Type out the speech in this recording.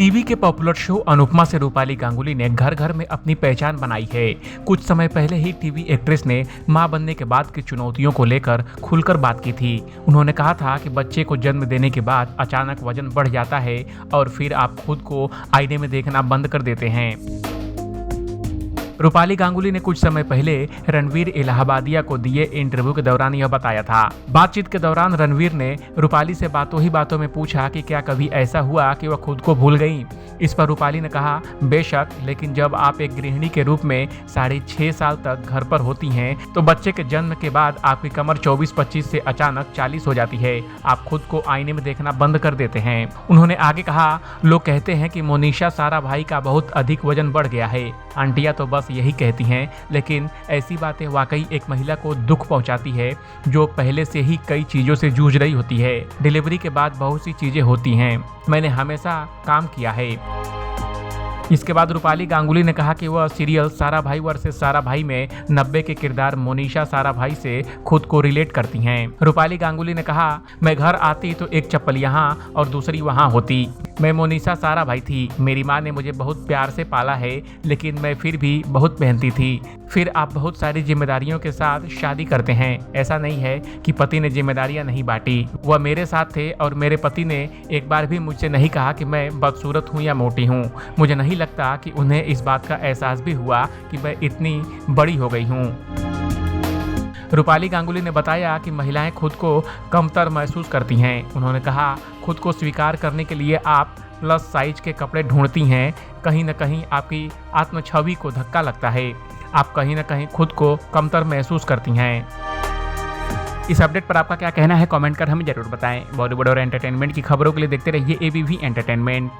TV के popular show Anupama से रूपाली गांगुली ने घर घर में अपनी पहचान बनाई है। कुछ समय पहले ही टीवी एक्ट्रेस ने मां बनने के बाद की चुनौतियों को लेकर खुलकर बात की थी। उन्होंने कहा था कि बच्चे को जन्म देने के बाद अचानक वजन बढ़ जाता है और फिर आप खुद को आईने में देखना बंद कर देते हैं। रूपाली गांगुली ने कुछ समय पहले रणवीर इलाहाबादिया को दिए इंटरव्यू के दौरान यह बताया था। बातचीत के दौरान रणवीर ने रूपाली से बातों ही बातों में पूछा कि क्या कभी ऐसा हुआ कि वह खुद को भूल गई। इस पर रूपाली ने कहा, बेशक, लेकिन जब आप एक गृहिणी के रूप में 6.5 साल तक घर पर होती हैं तो बच्चे के जन्म के बाद आपकी कमर 24-25 से अचानक 40 हो जाती है। आप खुद को आईने में देखना बंद कर देते हैं। उन्होंने आगे कहा, लोग कहते हैं कि मोनिशा साराभाई का बहुत अधिक वजन बढ़ गया है। आंटियां तो बस यही कहती हैं, लेकिन ऐसी बातें वाकई एक महिला को दुख पहुंचाती है जो पहले से ही कई चीजों से जूझ रही होती है। डिलीवरी के बाद बहुत सी चीजें होती हैं। मैंने हमेशा काम किया है। इसके बाद रूपाली गांगुली ने कहा कि वह सीरियल साराभाई वर्सेस साराभाई में 90 के किरदार मोनिशा साराभाई से खुद को रिलेट करती हैं। रूपाली गांगुली ने कहा, मैं घर आती तो एक चप्पल यहाँ और दूसरी वहाँ होती। मैं मोनिशा साराभाई थी। मेरी माँ ने मुझे बहुत प्यार से पाला है, लेकिन मैं फिर भी बहुत मेहनती थी। फिर आप बहुत सारी जिम्मेदारियों के साथ शादी करते हैं। ऐसा नहीं है कि पति ने जिम्मेदारियां नहीं बांटी। वह मेरे साथ थे और मेरे पति ने एक बार भी मुझसे नहीं कहा कि मैं बदसूरत हूँ या मोटी हूँ। मुझे नहीं लगता कि उन्हें इस बात का एहसास भी हुआ कि मैं इतनी बड़ी हो गई हूँ। रूपाली गांगुली ने बताया कि महिलाएं खुद को कमतर महसूस करती हैं। उन्होंने कहा, खुद को स्वीकार करने के लिए आप प्लस साइज के कपड़े ढूंढती हैं। कहीं न कहीं आपकी आत्म छवि को धक्का लगता है। आप कहीं न कहीं खुद को कमतर महसूस करती हैं। इस अपडेट पर आपका क्या कहना है, कमेंट कर हमें जरूर बताएं। बॉलीवुड और एंटरटेनमेंट की खबरों के लिए देखते रहिए एबीपी एंटरटेनमेंट।